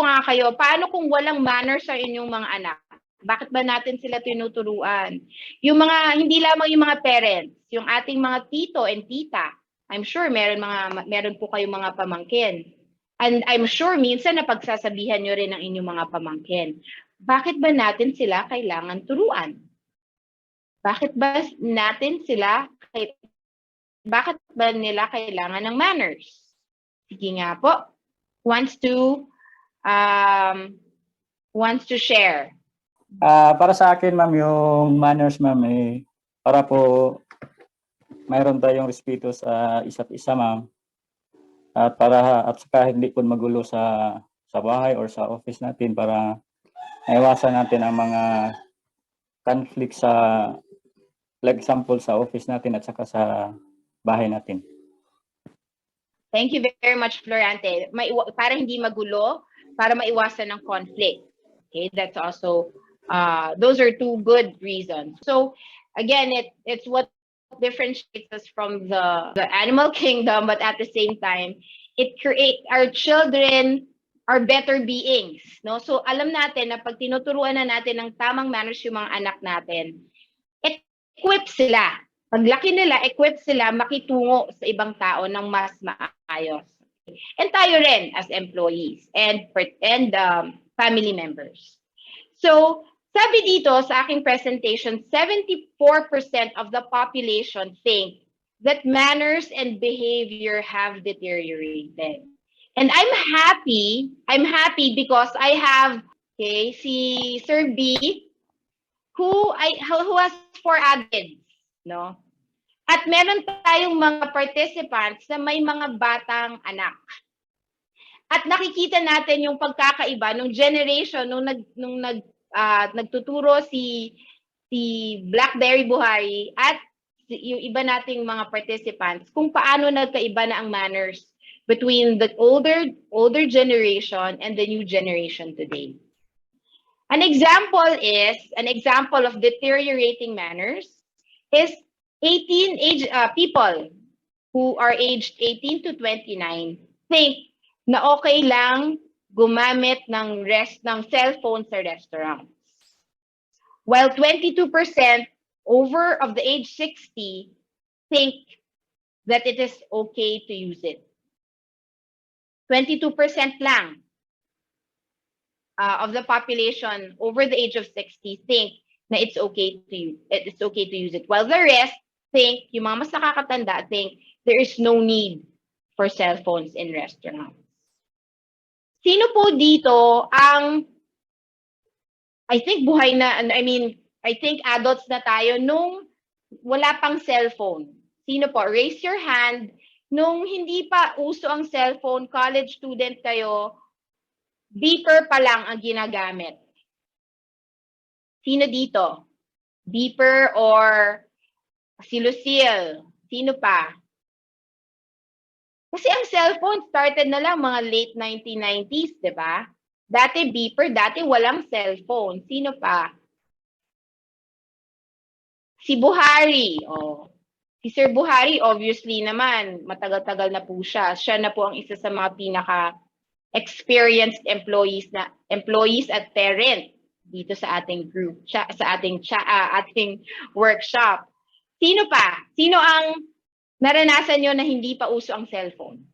ko nga kayo, paano kung walang manners sa inyong mga anak? Bakit ba natin sila tinuturuan? Yung mga, hindi lamang yung mga parents, yung ating mga tito and tita. I'm sure meron po kayong mga pamangkin. And I'm sure minsan napagsasabihan nyo rin ng inyong mga pamangkin. Bakit ba natin sila kailangan turuan? Bakit ba nila kailangan ng manners? Sige nga po. Wants to share. Para sa akin, ma'am, yung manners, ma'am, para po mayroon tayong respeto sa isa't isa, ma'am. At saka hindi po magulo sa bahay or sa office natin para maiwasan natin ang mga conflict like example sa office natin at saka sa bahay natin. Thank you very much, Florante. Para hindi magulo, para maiwasan ng conflict. Okay, that's also, those are two good reasons. So again, it's what differentiates us from the animal kingdom, but at the same time, it creates our children are better beings, no? So alam natin na pag tinuturuan na natin ng tamang manners yung mga anak natin, equip sila. Paglaki nila, equip sila makitungo sa ibang tao ng mas maayos. And tayo rin as employees and family members. So, sabi dito sa aking presentation, 74% of the population think that manners and behavior have deteriorated. And I'm happy because I have si Sir B who has 4 kids, no? At meron tayong mga participants na may mga batang anak. At nakikita natin yung pagkakaiba nung generation nung nagtuturo si Blackberry Buhari at yung iba nating mga participants kung paano nagkaiba na ang manners between the older generation and the new generation today. An example of deteriorating manners is people who are aged 18 to 29 think na okay lang gumamit ng cellphone sa restaurants. While 22% of the age 60 think that it is okay to use it. 22% lang of the population over the age of 60 think na it's okay to use it. While the rest think, yung mga mas nakakatanda think there is no need for cell phones in restaurants. Sino po dito ang I think adults na tayo nung wala pang cellphone. Sino po? Raise your hand. Nung hindi pa uso ang cellphone, college student kayo, beeper pa lang ang ginagamit. Sino dito? Beeper or si Lucille? Sino pa? Kasi ang cellphone started na lang mga late 1990s, di ba? Dati beeper, dati walang cellphone. Sino pa? Si Buhari. Si Sir Buhari, obviously naman, matagal-tagal na po siya. Siya na po ang isa sa mga pinaka-experienced employees at parent dito sa ating group, sa ating workshop. Sino pa? Sino ang naranasan nyo na hindi pa uso ang cellphone?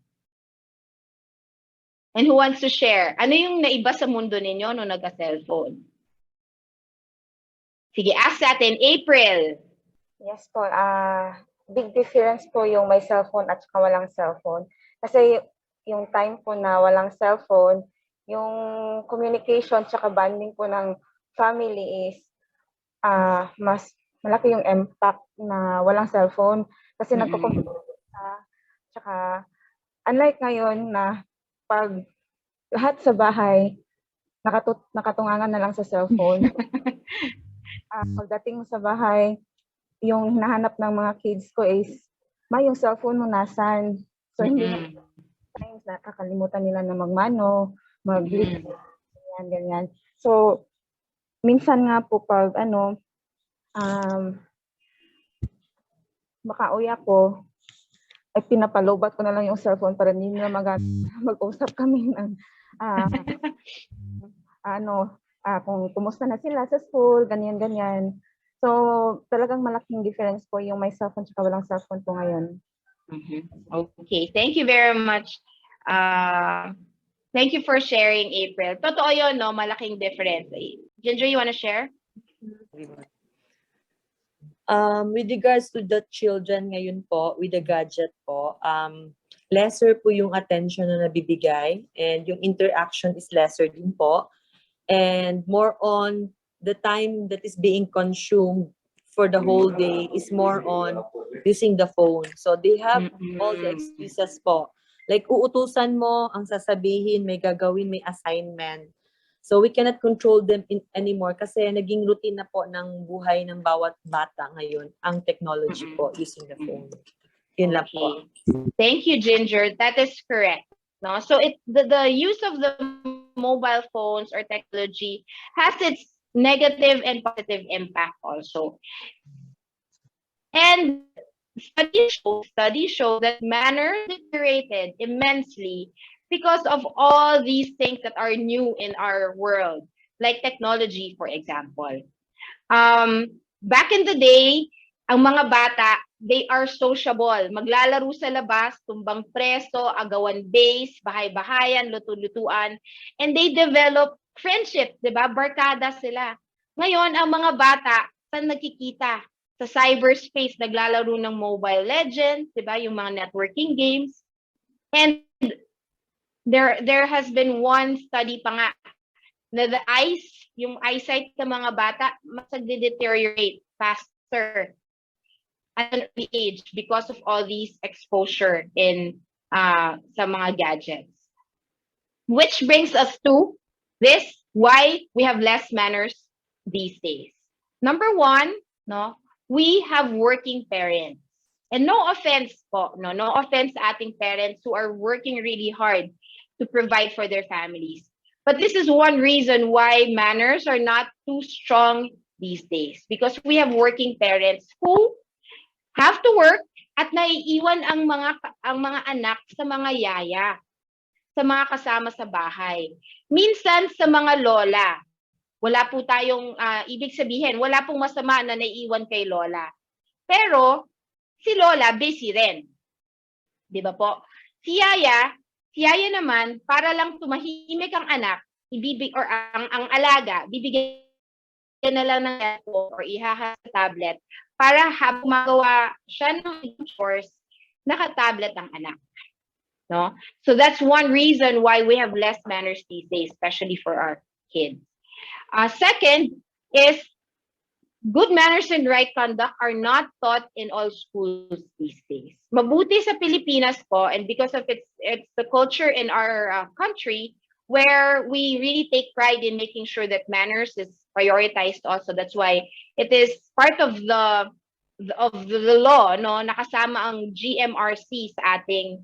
And who wants to share? Ano yung naiba sa mundo ninyo nung nagka-cellphone? Sige, ask natin. April. Yes po. Big difference po yung may cellphone at saka walang cellphone. Kasi yung time po na walang cellphone, yung communication at saka bonding po ng family is mas malaki yung impact na walang cellphone. Kasi nagko-communicate tsaka unlike ngayon na pag lahat sa bahay nakatungangan na lang sa cellphone. Pagdating sa bahay, yung hinahanap ng mga kids ko is, yung cellphone mo nasan? So, hindi na times nakakalimutan nila na magmano, mag-leak, ganyan. So, minsan nga po pag makauwi ako, ay pinapalobat ko na lang yung cellphone para hindi nila mag-usap kami ng ah, kung kumusta na sila sa school, ganyan-ganyan. So, talagang malaking difference po yung may cellphone tsaka walang cellphone po ngayon. Okay, thank you very much. Thank you for sharing, April. Totoo yun, no? Malaking difference. Ginger, you wanna share? With regards to the children ngayon po, with the gadget po, lesser po yung attention na nabibigay and yung interaction is lesser din po. And more on the time that is being consumed for the whole day is more on using the phone. So they have all the excuses po. Like uutusan mo, ang sasabihin, may gagawin, may assignment. So we cannot control them anymore kasi naging routine na po ng buhay ng bawat bata ngayon ang technology po using the phone. Yun lang po. Thank you, Ginger. That is correct. No, so the use of the mobile phones or technology has its negative and positive impact also. And studies show that manners deteriorated immensely because of all these things that are new in our world, like technology, for example. Back in the day, ang mga bata, they are sociable. Maglalaro sa labas, tumbang preso, agawan base, bahay-bahayan, lutu-lutuan. And they develop friendship, di ba? Barkada sila. Ngayon, ang mga bata, saan nagkikita? Sa cyberspace, naglalaro ng Mobile Legends, di ba? Yung mga networking games. And there has been one study pa nga na yung eyesight ng mga bata, mas nagde-deteriorate faster at an early age because of all these exposure in sa mga gadgets. Which brings us to this, why we have less manners these days. Number one, no, we have working parents. And no offense po, no offense sa ating parents who are working really hard to provide for their families. But this is one reason why manners are not too strong these days, because we have working parents who have to work at naiiwan ang mga anak sa mga yaya, sa mga kasama sa bahay. Minsan sa mga lola. Wala po tayong ibig sabihin, wala pong masama na naiiwan kay lola. Pero si lola busy rin. 'Di ba po? Si yaya naman para lang tumahimik ang anak, ibibig or ang alaga, bibigyan na lang ng cellphone or ihahas sa tablet para habang magawa siya ng chores, naka-tablet ang anak. No? So that's one reason why we have less manners these days, especially for our kids. Second is good manners and right conduct are not taught in all schools these days. Mabuti sa Pilipinas po, and because of it's the culture in our country where we really take pride in making sure that manners is prioritized also. That's why it is part of the law, no, nakasama ang GMRC sa ating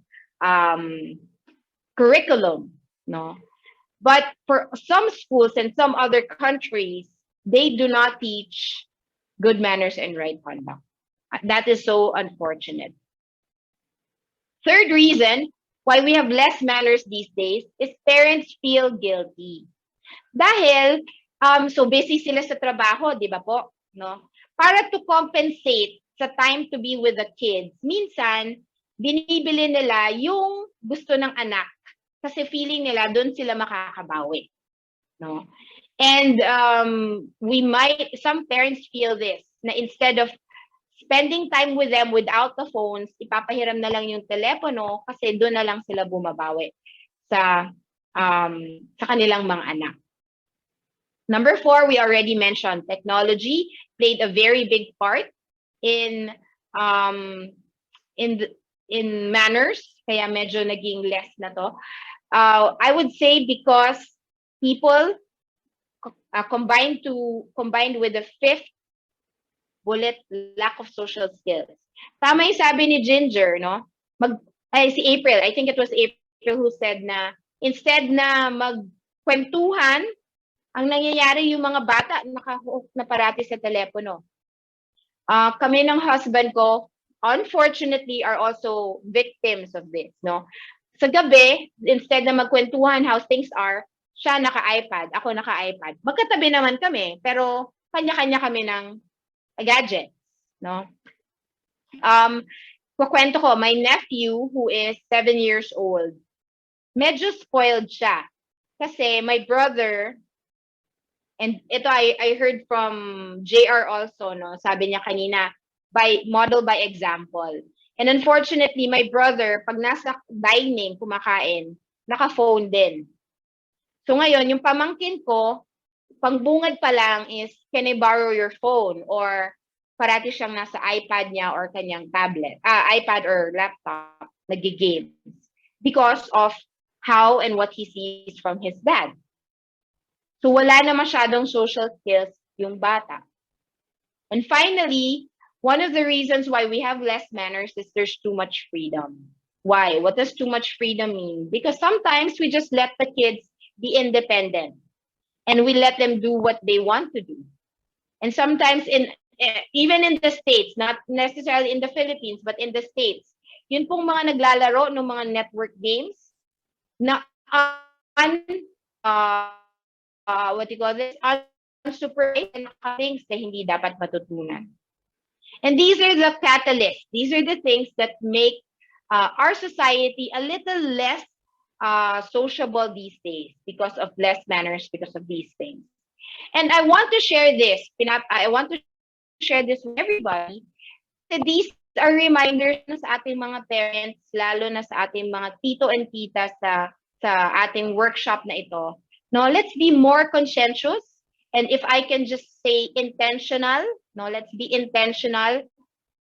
curriculum, no. But for some schools and some other countries, they do not teach good manners and right conduct. That is so unfortunate. Third reason why we have less manners these days is parents feel guilty. Dahil so busy sila sa trabaho, di ba po? No? Para to compensate sa time to be with the kids, minsan binibili nila yung gusto ng anak kasi feeling nila doon sila makakabawi. No? And some parents feel this, na instead of spending time with them without the phones, ipapahiram na lang yung telepono kasi doon na lang sila bumabawi sa kanilang mga anak. Number 4, we already mentioned technology played a very big part in manners, kaya medyo naging less na to. I would say because people combined with the fifth bullet, lack of social skills. Tama yung sabi ni Ginger, no? Si April, I think it was April who said na instead na magkwentuhan, ang nangyayari yung mga bata nakahook na parati sa telepono. Kami ng husband ko, unfortunately, are also victims of this, no? Sa gabi, instead na magkwentuhan how things are, siya naka-iPad, ako naka-iPad. Magkatabi naman kami, pero kanya-kanya kami ng gadgets, no? Kukwento ko, my nephew who is 7 years old, medyo spoiled siya. Kasi my brother, and ito I heard from JR also, no? Sabi niya kanina, model by example. And unfortunately, my brother, pag nasa dining, kumakain, naka-phone din. So ngayon, yung pamangkin ko, pangbungad pa lang is, can I borrow your phone? Or parati siyang nasa iPad niya or kanyang iPad or laptop, nag-games. Because of how and what he sees from his dad. So wala na masyadong social skills yung bata. And finally, one of the reasons why we have less manners is there's too much freedom. Why? What does too much freedom mean? Because sometimes we just let the kids be independent and we let them do what they want to do. And sometimes even in the States, not necessarily in the Philippines, but in the States, yun pong mga naglalaro ng mga network games na what do you call this? Unsupervised and things na hindi dapat matutunan. And these are the catalysts. These are the things that make our society a little less sociable these days because of less manners, because of these things. And I want to share this. I want to share this with everybody. These are reminders sa ating mga parents, lalo na sa ating mga tito and tita sa ating workshop na ito. No, let's be more conscientious. And if I can just say intentional, no, let's be intentional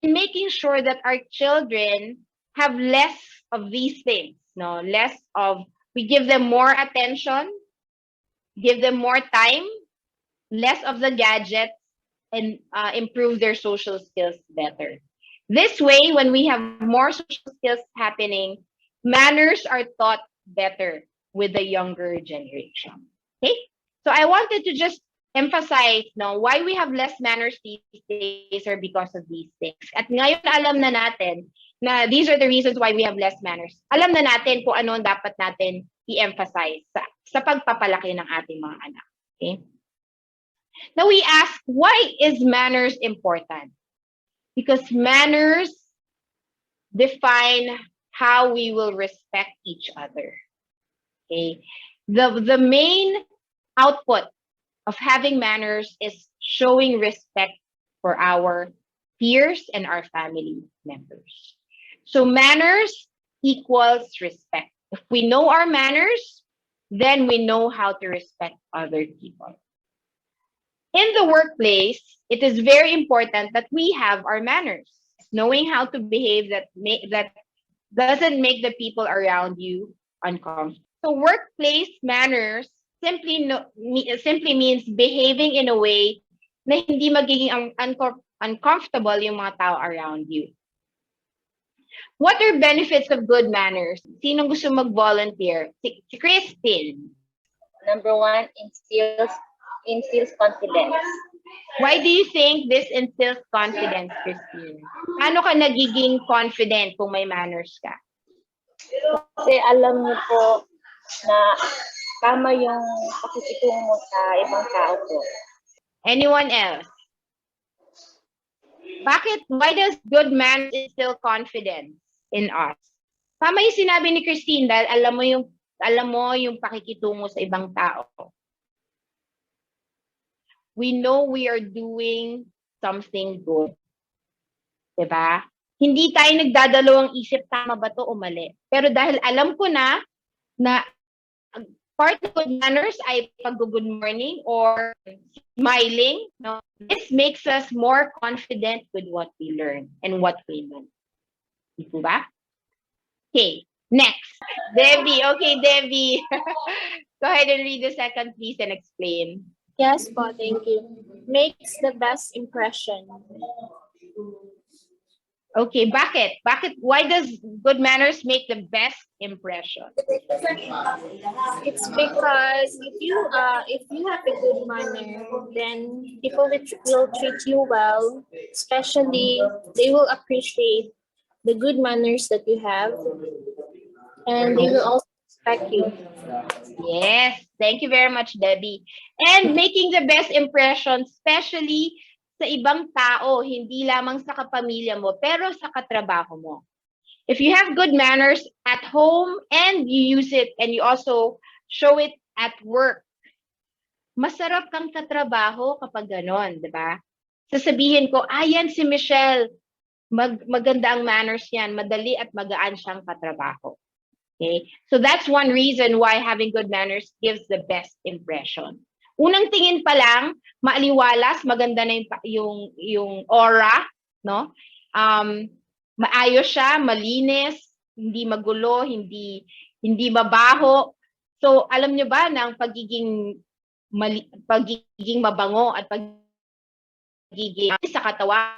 in making sure that our children have less of these things, no, less of, we give them more attention, give them more time, less of the gadgets, and improve their social skills better. This way, when we have more social skills happening, manners are taught better with the younger generation. Okay? So I wanted to just emphasize why we have less manners these days are because of these things. At ngayon alam na natin na these are the reasons why we have less manners. Alam na natin kung ano dapat natin i-emphasize sa pagpapalaki ng ating mga anak. Okay? Now we ask, why is manners important? Because manners define how we will respect each other. Okay? The main output of having manners is showing respect for our peers and our family members. So manners equals respect. If we know our manners, then we know how to respect other people. In the workplace, it is very important that we have our manners. Knowing how to behave that doesn't make the people around you uncomfortable. So workplace manners simply means behaving in a way na hindi magiging uncomfortable yung mga tao around you. What are benefits of good manners? Sinong gusto mag-volunteer? Si Christine. Number one, instills confidence. Why do you think this instills confidence, Christine? Paano ka nagiging confident kung may manners ka? Kasi alam niyo po na tama yung pakikitungo mo sa ibang tao po. Anyone else? Why does good manners instill confidence in us? Tama yung sinabi ni Christine dahil alam mo yung pakikitungo sa ibang tao. We know we are doing something good. Diba? Hindi tayo nagdadalawang isip, tama ba to o mali. Pero dahil alam ko na part of good manners ay pag-good morning or smiling, no? This makes us more confident with what we learn and what we know. Diba? Okay, next. Debbie. Okay, Debbie. Go ahead and read the second, please, and explain. Yes po, thank you. Makes the best impression. Okay, bakit? Why does good manners make the best impression? It's because if you have a good manner, then people will treat you well. Especially, they will appreciate the good manners that you have. and they will also respect you. Yes, thank you very much, Debbie. And making the best impression, especially sa ibang tao, hindi lamang sa kapamilya mo, pero sa katrabaho mo. If you have good manners at home and you use it and you also show it at work, masarap kang katrabaho kapag ganon, di ba? Sasabihin ko, yan si Michelle, maganda ang manners yan, madali at magaan siyang katrabaho. Okay? So that's one reason why having good manners gives the best impression. Unang tingin pa lang, maaliwalas, maganda na yung aura, no? Maayos siya, malinis, hindi magulo, hindi mabaho. So alam niyo ba na ang pagiging mabango at pagiging sa katawan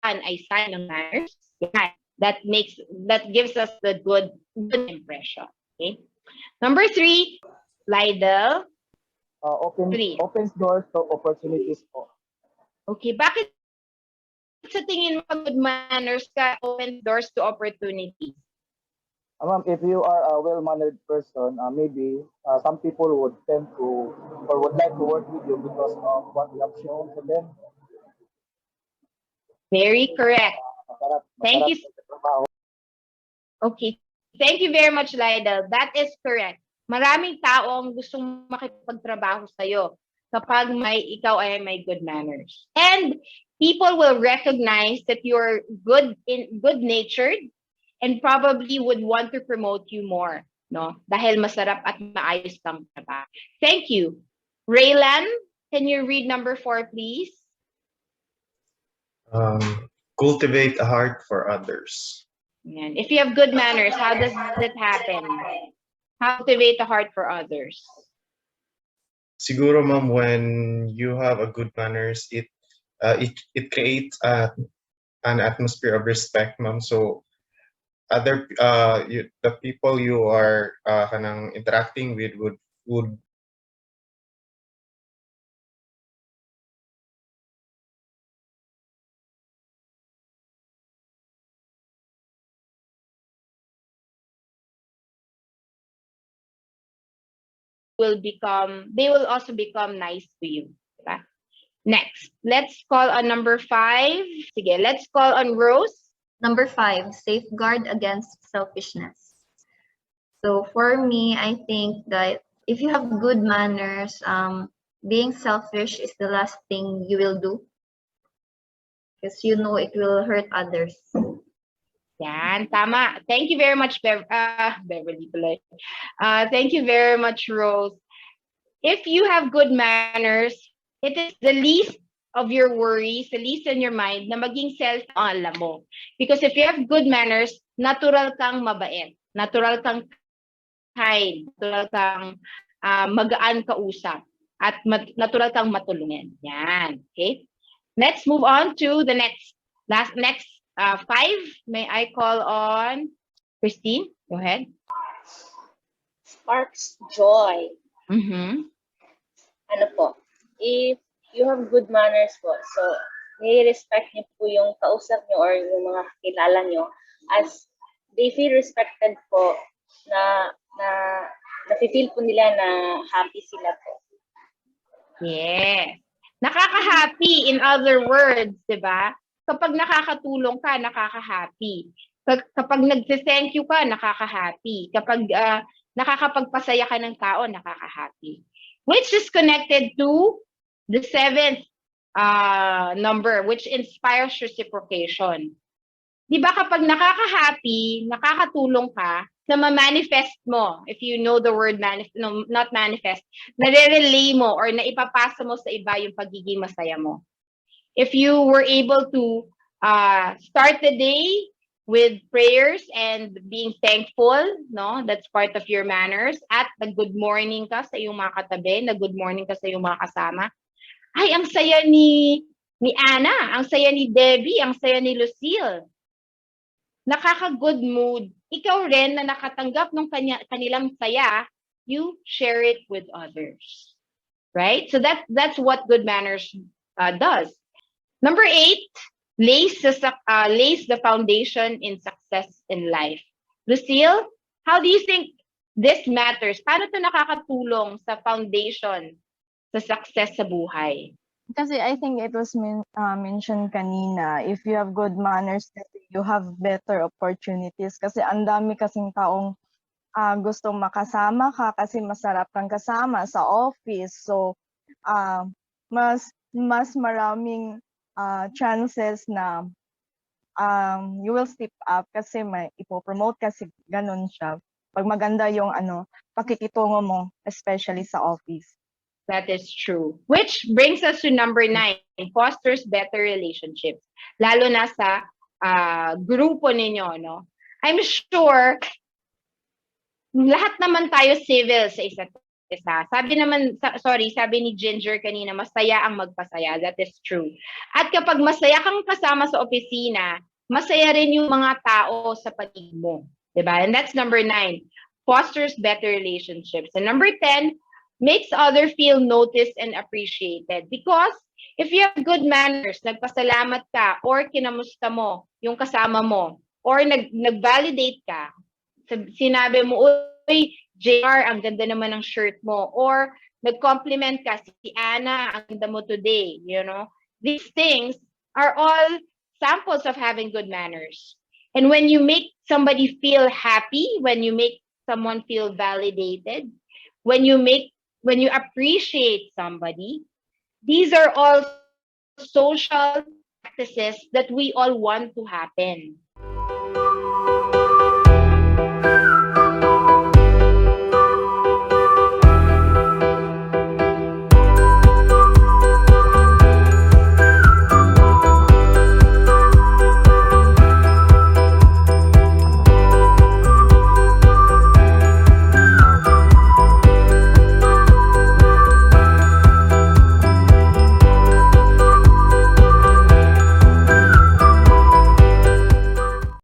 ay sign ng manners? Yeah. That gives us the good impression. Okay. Number 3, Lydell. Opens doors to opportunities po. Okay, bakit sa tingin mo good manners ka opens doors to opportunities? Ma'am, if you are a well-mannered person, maybe some people would tend to or would like to work with you because of what you have shown to them. Very correct. Thank you. Okay. Thank you very much, Lydell. That is correct. Maraming tao ang gustong makipagtrabaho sa'yo kapag ikaw ay may good manners. And people will recognize that you're good-natured and probably would want to promote you more, no? Dahil masarap at maayos kang trabaho. Thank you. Raylan, can you read number 4, please? Cultivate a heart for others. Yan. If you have good manners, how does that happen? Cultivate a heart for others. Siguro, ma'am, when you have a good manners, it creates an atmosphere of respect, ma'am. So the people you are kanang interacting with would they will also become nice to you. Diba? Next, let's call on number 5. Sige, let's call on Rose. Number 5, safeguard against selfishness. So for me, I think that if you have good manners, being selfish is the last thing you will do because you know it will hurt others. Yan, tama. Thank you very much, Beverly. Thank you very much, Rose. If you have good manners, it is the least of your worries, the least in your mind, na maging alam mo. Because if you have good manners, natural kang mabait, natural kang kind, natural kang magaan kausap, at natural kang matulungin. Yan. Okay? Let's move on to the next 5. May I call on Christine? Go ahead. Sparks joy. Mm-hmm. Ano po, if you have good manners po, so nire-respect niyo po yung kausap niyo or yung mga kilala niyo as they feel respected po na nafe-feel po nila na happy sila po. Yes. Nakaka-happy, in other words, di ba? Kapag nakakatulong ka, nakaka-happy. Kapag nag-thank you ka, nakaka-happy. Kapag nakakapagpasaya ka ng tao, nakaka-happy. Which is connected to the 7th number, which inspires reciprocation. Di ba kapag nakaka-happy, nakakatulong ka, na ma-manifest mo, if you know the word not manifest, nare-relay mo or naipapasa mo sa iba yung pagiging masaya mo. If you were able to start the day with prayers and being thankful, no? That's part of your manners. At nag-good morning ka sa iyong mga katabi, nag-good morning ka sa iyong mga kasama. Ay, ang saya ni Anna, ang saya ni Debbie, ang saya ni Lucille. Nakaka-good mood. Ikaw rin na nakatanggap ng kanilang saya, you share it with others. Right? So that's what good manners does. Number 8, lays the foundation in success in life. Lucille, How do you think this matters? Paano to nakakatulong sa foundation sa success sa buhay? Kasi I think it was mentioned kanina, if you have good manners, you have better opportunities. Kasi ang dami kasing taong gustong makasama ka kasi masarap kang kasama sa office. So, mas maraming chances na you will step up kasi may ipopromote kasi ganun siya. Pag maganda yung pakikitungo mo, especially sa office. That is true. Which brings us to number 9, fosters better relationships. Lalo na sa grupo ninyo, no? I'm sure lahat naman tayo civil sa isa't isa. Sabi ni Ginger kanina, masaya ang magpasaya. That is true. At kapag masaya kang kasama sa opisina, masaya rin yung mga tao sa paligid mo. Diba? And that's number 9, fosters better relationships. And number 10, makes others feel noticed and appreciated. Because if you have good manners, nagpasalamat ka, or kinamusta mo yung kasama mo, or nag-validate ka, sinabi mo, uy, JR, ang ganda naman ng shirt mo, or nag-compliment ka, si Anna, ang ganda mo today, you know? These things are all samples of having good manners. And when you make somebody feel happy, when you make someone feel validated, when you appreciate somebody, these are all social practices that we all want to happen.